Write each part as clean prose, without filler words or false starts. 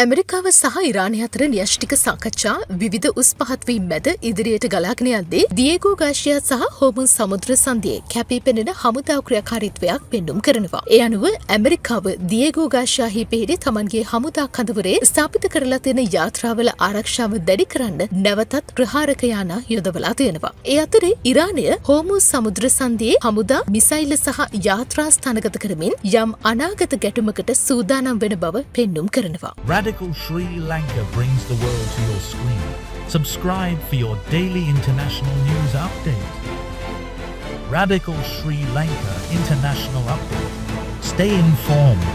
ඇමරිකාව සහ ඉරානය අතර න්‍යෂ්ටික සාකච්ඡා විවිධ උස් පහත්වීම් මැද ඉදිරියට ගලාගෙන යද්දී දියේගෝ ගාර්සියා සහ හෝමුස් සමුද්‍ර සන්ධියේ කැපී පෙනෙන හමුදා ක්‍රියාකාරීත්වයක් පෙන්නුම් කරනවා. ඒ අනුව ඇමරිකාව දියේගෝ ගාර්සියාහි පිහිටි තමන්ගේ හමුදා කඳවුරේ ස්ථාපිත කරලා තියෙන යාත්‍රාවල ආරක්ෂාව දැඩි කරන්න නැවතත් ප්‍රහාරක යානා යොදවලා තියෙනවා. ඒ අතරේ ඉරානය හෝමුස් සමුද්‍ර සන්ධියේ හමුදා මිසයිල් සහ යාත්‍රා ස්ථානගත කරමින් යම් අනාගත ගැටුමකට සූදානම් වෙන බව පෙන්නුම් කරනවා. Radical Sri Lanka brings the world to your screen. Subscribe for your daily international news update. Radical Sri Lanka International Update. Stay informed.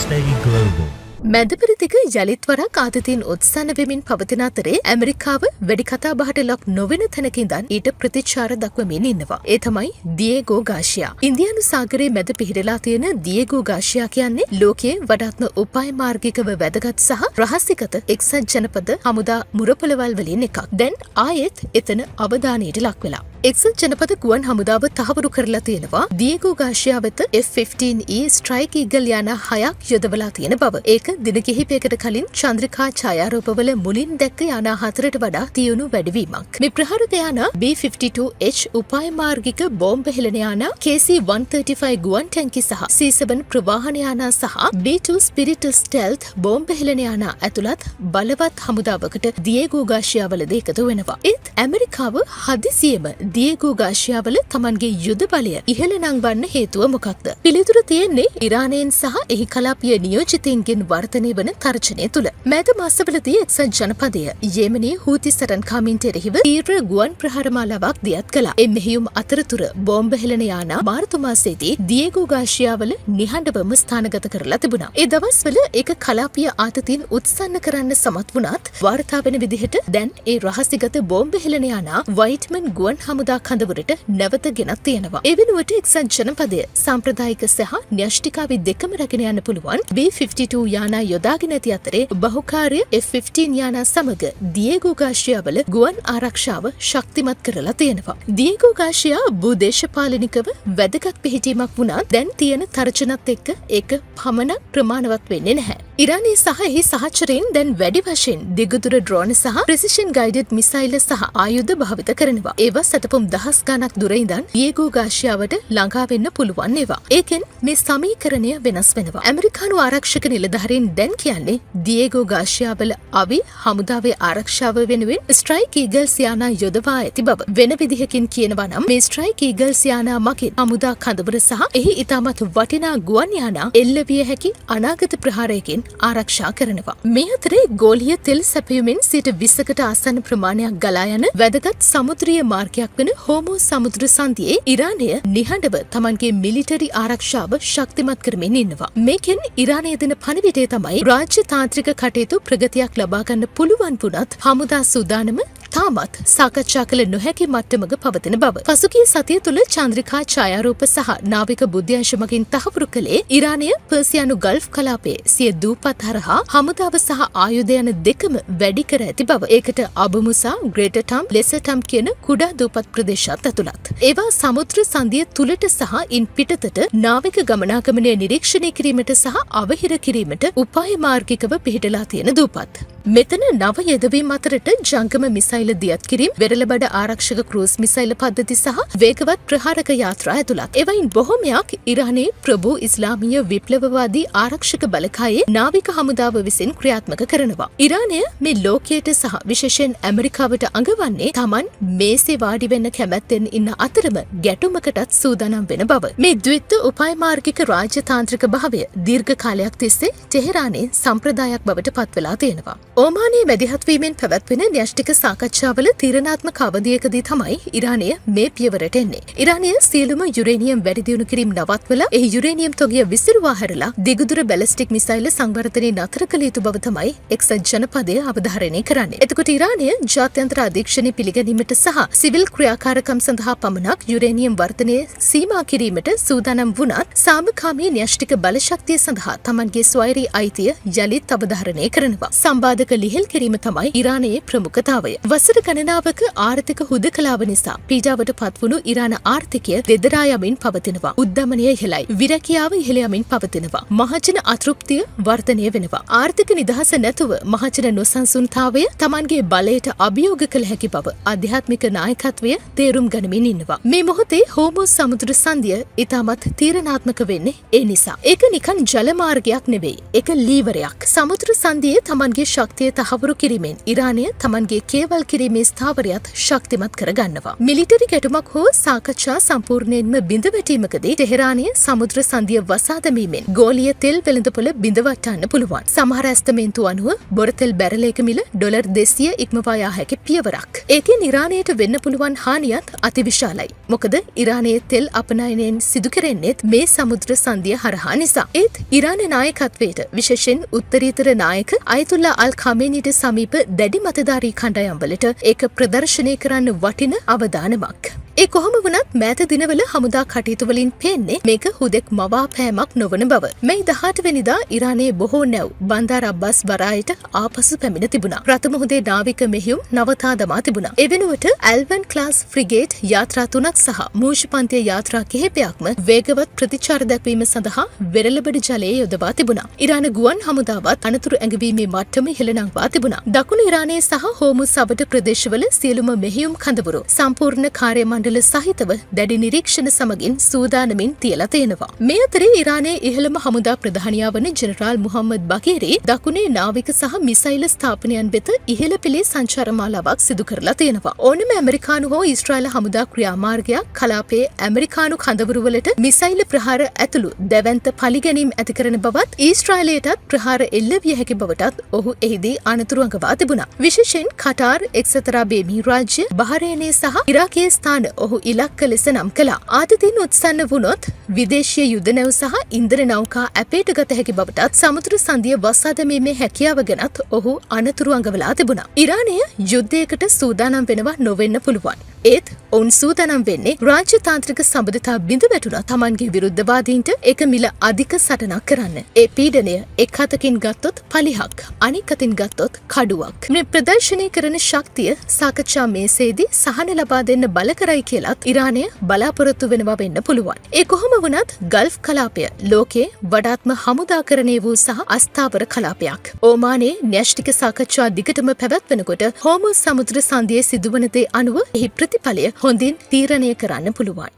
Stay global. මැදපෙරදිග යළිත් වරක් ආතතියෙන් උත්සන්න වෙමින් පවතින අතරේ ඇමරිකාව වැඩි කතාබහට ලක් නොවන තැනක ඉඳන් ඊට ප්‍රතිචාර දක්වමින් ඉන්නවා. ඒ තමයි දියේගෝ ගාර්සියා. ඉන්දියානු සාගරයේ මැද පිහිටලා තියෙන දියේගෝ ගාර්සියා කියන්නේ ලෝකයේ වඩාත්ම උපාය මාර්ගිකව වැදගත් සහ රහසිගත එක්සත් ජනපද හමුදා මුරපොළවල් වලින් එකක්. දැන් ආයෙත් එතන අවධානයට ලක් වෙලා. එක්සත් ජනපද ගුවන් හමුදාව තහවුරු කරලා තියෙනවා දියේගෝ ගාර්සියා වෙත F-15E ස්ට්‍රයික් ඊගල් යාන 6ක් යොදවලා තියෙන බව. ඒක දින කිහිපයකට කලින් චන්ද්‍රිකා ඡායාරූපවල මුලින් දැක්ක යාන 4ට වඩා තියුණු වැඩිවීමක්. මේ ප්‍රහාරක යාන B-52H උපාය මාර්ගික බෝම්බ හෙළන යාන, KC-135 ගුවන් ටැංකි සහ C-7 ප්‍රවාහන යාන සහ B-2 ස්පිරිට් ස්ටෙල්ත් බෝම්බ හෙළන යාන ඇතුළත් බලවත් හමුදාවකට දියේගෝ ගාර්සියාවලද එකතු වෙනවා. ඒත් ඇමරිකාව හදිසියෙම දියේගෝ ගාර්සියාවල තමන්ගේ යුද බලය ඉහළ නංවන්න හේතුව මොකක්ද? පිළිතුර තියෙන්නේ ඉරානයෙන් සහ එහි කලාපීය නියෝජිතයින්ගෙන් වර්ධනය වන තර්ජනය තුළ. මෑත මාසවලදී එක්සත් ජනපදය යෙමනී හූති සටන්කාමින්ට එරෙහිව තීව්‍ර ගුවන් ප්‍රහාර මාලාවක් දියත් කළා. එම මෙහෙයුම් අතරතුර බෝම්බ හෙළන යාන මාර්තු මාසයේදී දියේගෝ ගාර්සියාවල නිහඬවම ස්ථානගත කරලා තිබුණා. ඒ දවස්වල ඒක කලාපීය ආතතියෙන් උත්සන්න කරන්න සමත් වුණත් වාර්තා වෙන විදිහට දැන් ඒ රහසිගත බෝම්බ හෙළන යාන වයිට්මන් ගුවන් හමුදා කඳවුරට නැවත ගෙනත් තියෙනවා. ඒ වෙනුවට එක්සත් ජනපදය සාම්ප්‍රදායික සහ න්‍යෂ්ටිකාවි දෙකම රැගෙන යන්න පුළුවන් B-52 යානා යොදාගෙන ඇති අතරේ බහුකාර්ය F-15 යානා සමග දියේගෝ ගාර්සියාවල ගුවන් ආරක්ෂාව ශක්තිමත් කරලා තියෙනවා. දියේගෝ ගාර්සියා භූදේශපාලනිකව වැදගත් පිහිටීමක් වුණා දැන් තියෙන තර්ජනත් එක්ක ඒක පමණ ප්‍රමාණවත් වෙන්නේ නැහැ. ඉරානයේ සහ එහි සහචරයින් දැන් වැඩි වශයෙන් දිගදුර ඩ්‍රෝන සහ ප්‍රෙසිෂන් ගයිඩඩ් මිසයිල් සහ ආයුධ භාවිත කරනවා. ඒවා සතපුම් දහස් ගණක් දුර ඉඳන් දියේගෝ ගාර්සියාවට ළඟා වෙන්න පුළුවන් ඒවා. ඒකෙන් මේ සමීකරණය වෙනස් වෙනවා. ඇමරිකානු ආරක්ෂක නිලධාරීන් දැන් කියන්නේ දියේගෝ ගාර්සියාවල අවි හමුදාවේ ආරක්ෂාව වෙනුවෙන් ස්ට්‍රයික් ඊගල්ස් යානා යොදවා ඇති බව. වෙන විදිහකින් කියනවා නම් මේ ස්ට්‍රයික් ඊගල්ස් යානා මගින් හමුදා කඳවුර සහ එහි ඉතාමත් වටිනා ගුවන් යානා එල්ලවිය හැකි අනාගත ප්‍රහාරයකින් ආරක්ෂා කරනවා. මේ අතරේ ගෝලීය තෙල් සැපයුමින් 20%කට ආසන්න ප්‍රමාණයක් ගලා යන වැදගත් සමුද්‍රීය මාර්ගයක් වන හෝමුස් සමුද්‍ර සන්ධියේ ඉරානය නිහඬව තමන්ගේ මිලිටරි ආරක්ෂාව ශක්තිමත් කරමින් ඉන්නවා. මේකෙන් ඉරානය දෙන පණිවිඩය තමයි රාජ්‍ය තාන්ත්‍රික කටයුතු ප්‍රගතියක් ලබා ගන්න පුළුවන් වුණත් හමුදා සූදානම තාමත් සාකච්ඡා කළ නොහැකි මට්ටමක පවතින බව. පසුගිය සතිය තුළ චන්ද්‍රිකා ඡායාරූප සහ නාවික බුද්ධ්‍යංශ මගින් තහවුරු කළේ ඉරානය පර්සියානු ගල්ෆ් කලාපයේ සිය දූපත් හරහා හමුදාව සහ ආයුධ යන දෙකම වැඩි කර ඇති බව. ඒකට අබුමුසා, ග්‍රේටර් ටම්, ලෙසර් ටම් කියන කුඩා දූපත් ප්‍රදේශات ඇතුළත්. ඒවා සමුද්‍ර සන්ධිය තුලට සහ ඉන් පිටතට නාවික ගමනාගමනය නිරීක්ෂණය කිරීමට සහ අවහිර කිරීමට උපාය මාර්ගිකව පිහිටලා තියෙන දූපත්. මෙතන නව යෙදවීම් අතරට ජංගම මිසයිල් දියත් කිරීම, වෙරළබඩ ආරක්ෂක ක්‍රූස් මිසයිල් පද්ධති සහ වේගවත් ප්‍රහාරක යාත්‍රා ඇතුළත්. එවයින් බොහොමයක් ඉරානයේ ප්‍රභූ ඉස්ලාමීය විප්ලවවාදී ආරක්ෂක බලකායේ නාවික හමුදාව විසින් ක්‍රියාත්මක කරනවා. ඉරානය මේ ලෝකයට සහ විශේෂයෙන් ඇමරිකාවට අඟවන්නේ Taman මේසේ වාඩි වෙන්න කැමැත්තෙන් ඉන්න අතරම ගැටුමකටත් සූදානම් වෙන බව. මේ ද්විත්ව උපාය මාර්ගික රාජ්‍යතාන්ත්‍රික භාවය දීර්ඝ කාලයක් තිස්සේ ටෙහෙරානයේ සම්ප්‍රදායක් බවට පත්වලා තියෙනවා. ඕමානයේ මැදිහත් වීමෙන් පැවැත්වෙන න්‍යෂ්ටික සාකච්ඡාවල තීරණාත්මක අවධියකදී තමයි ඉරානය මේ පියවරට එන්නේ. ඉරානය සියලුම යුරේනියම් වැඩි දියුණු කිරීම නවත්වලා එහි යුරේනියම් තොගය විසිරුවා හැරලා දිගුදුර බැලිස්ටික් මිසයිල් සංවර්ධනය නතර කළ යුතු බව තමයි එක්සත් ජනපදය අවධාරණය කරන්නේ. එතකොට ඉරානය ජාත්‍යන්තර අධීක්ෂණය පිළිගැනීමට සහ සිවිල් ක්‍රියාකාරකම් සඳහා පමණක් යුරේනියම් වර්ධනය සීමා කිරීමට සූදානම් වුණත් සාමකාමී න්‍යෂ්ටික බලශක්තිය සඳහා තමන්ගේ ස්වෛරී අයිතිය යළිත් අවධාරණය කරනවා. සම්බාධක ලිහිල් කිරීම තමයි ඉරානයේ ප්‍රමුඛතාවය. වසර ගණනාවක ආර්ථික හුදකලාව නිසා පීඩාවට පත්වුණු ඉරාන ආර්ථිකය දෙදරා යමින් පවතිනවා. උද්දමනය ඉහළයි. විරැකියාව ඉහළ යමින් පවතිනවා. මහජන අතෘප්තිය වර්ධනය වෙනවා. ආර්ථික නිදහස නැතුව මහජන නොසන්සුන්තාවය Tamanගේ බලයට අභියෝග කළ හැකි බව ආධ්‍යාත්මික නායකත්වය තේරුම් ගනිමින් ඉන්නවා. මේ මොහොතේ හෝමෝස් සමුද්‍ර සංධිය ඉතාමත් තීරණාත්මක වෙන්නේ ඒ නිසා. ඒක නිකන් ජල මාර්ගයක් නෙවෙයි. ඒක ලීවරයක්. සමුද්‍ර සංධියේ Tamanගේ ශක්තිය තහවුරු කිරීමෙන් ඉරානය Tamanගේ කේවල් කිරීමේ ස්ථාවරයත් ශක්තිමත් කරගන්නවා. මිලිටරි ගැටුමක් හෝ සාකච්ඡා සම්පූර්ණයෙන්ම බිඳවැටීමකදී ටෙහෙරානය සමුද්‍ර සංධිය වසා දැමීමෙන් ගෝලීය තෙල් වෙළඳපොළ බිඳවට්ටන්න පුළුවන්. සමහර ඇස්තමේන්තු අනුව බොරතෙල් බැරලයක මිල ඩොලර් 200 ඉක්මවා යා හැකි පියවරක්. ඒකෙන් ඉරානයට වෙන්න පුළුවන් හානියත් අතිවිශාලයි. මොකද ඉරානයේ තෙල් අපනයනයෙන් සිදු කෙරෙන්නේත් මේ සමුද්‍ර සංධිය හරහා නිසා. ඒත් ඉරාන නායකත්වයට විශේෂයෙන් උත්තරීතර නායක අයතුල්ලා අල් ඛමේනිට සමීප දැඩි මතධාරී කණ්ඩායම්වලට ඒක ප්‍රදර්ශනය කරන්න වටින අවදානමක්. ඒ කොහොම වුණත් මෑත දිනවල හමුදා කටයුතු වලින් පේන්නේ මේක හුදෙක් මවාපෑමක් නොවන බව. මේ 18 වෙනිදා ඉරානයේ බොහෝ නැව් බන්දාර් අබ්බාස් බරායට ආපසු පැමිණ තිබුණා. රතමුහුදේ නාවික මෙහෙයුම් නවතා දමා තිබුණා. ඒ වෙනුවට ඇල්වන් ක්ලාස් ෆ්‍රිගේට් යාත්‍රා 3ක් සහ මූෂ්‍යපන්තිය යාත්‍රා කිහිපයක්ම වේගවත් ප්‍රතිචාර දැක්වීම සඳහා වෙරළබඩ ජලයේ යොදවා තිබුණා. ඉරාන ගුවන් හමුදාවත් අනතුරු ඇඟවීමේ මට්ටම ඉහළ නංවා තිබුණා. දකුණු ඉරානයේ සහ හෝමුස් අවට ප්‍රදේශවල සියලුම මෙහෙයුම් කඳවුරු සම්පූර්ණ කාර්ය මණ්ඩල සහිතව දැඩි නිරීක්ෂණ සමගින් සූදානමින් තියලා තියෙනවා. මේ අතරේ ඉරානයේ ඉහළම හමුදා ප්‍රධානියා වන ජෙනරාල් මුහම්මද් බකීරි දකුණේ නාවික සහ මිසයිල් ස්ථාපනයන් වෙත ඉහළ පෙළේ සංචාරමාලාවක් සිදු කරලා තියෙනවා. ඕනෑම ඇමරිකානු හෝ ඊශ්‍රායල හමුදා ක්‍රියාමාර්ගයක් කලාපයේ ඇමරිකානු කඳවුරු වලට මිසයිල් ප්‍රහාර ඇතුළු දැවැන්ත පලිගැනීම් ඇති කරන බවත් ඊශ්‍රායලයටත් ප්‍රහාර එල්ල විය හැකි බවටත් ඔහු එහිදී අනතුරු අඟවා තිබුණා. විශේෂයෙන් කටාර්, එක්සත් අරාබි එමිරාජ්‍ය, බහරේනය සහ ඉරාකයේ ස්ථාන ඔහු ඉලක්ක ලෙස නම් කළා. ආතතින් උත්සන්න වුණොත් විදේශීය යුද නැව් සහ ඉන්ධන නෞකා ඇපේට ගත හැකි බවටත් සමුද්‍ර සංධිය වසා දැමීමේ හැකියාව ගැනත් ඔහු අනතුරු අඟවලා තිබුණා. ඉරානය යුද්ධයකට සූදානම් වෙනවා නොවෙන්න පුළුවන්. ඒත් ඔවුන් සූදානම් වෙන්නේ රාජ්‍යතාන්ත්‍රික සම්බන්ධතා බිඳ වැටුණා තමන්ගේ විරුද්ධවාදීන්ට ඒක මිල අධික සටනක් කරන්න. ඒ පීඩනය එක් අතකින් ගත්තොත් පලිහක්, අනෙක් අතින් ගත්තොත් කඩුවක්. මේ ප්‍රදර්ශනය කරන ශක්තිය සාකච්ඡා මේසේදී සහන ලබා දෙන්න බල කරයි කියලත් ඉරානය බලාපොරොත්තු වෙනවා වෙන්න පුළුවන්. ඒ කොහොම වුණත් ගල්ෆ් කලාපය ලෝකයේ වඩාත්ම හමුදාකරණය වූ සහ අස්ථාවර කලාපයක්. ඕමානයේ න්‍යෂ්ටික සාකච්ඡා දිගටම පැවැත්වෙනකොට හෝමුස් සමුද්‍ර සංධියේ සිදුවන දේ අනුව එහි ප්‍රතිඵලය හොඳින් තීරණය කරන්න පුළුවන්.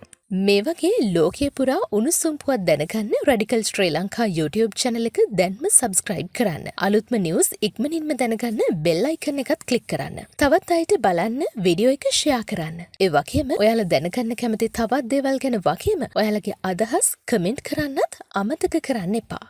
මේ වගේ ලෝකයේ පුරා උණුසුම් පුවත් දැනගන්න රැඩිකල් ශ්‍රී ලංකා YouTube channel එක දැන්ම subscribe කරන්න. අලුත්ම news ඉක්මනින්ම දැනගන්න bell icon එකත් click කරන්න. තවත් අයට බලන්න වීඩියෝ එක share කරන්න. ඒ වගේම ඔයාලා දැනගන්න කැමති තවත් දේවල් ගැන වගේම ඔයාලගේ අදහස් comment කරන්නත් අමතක කරන්න එපා.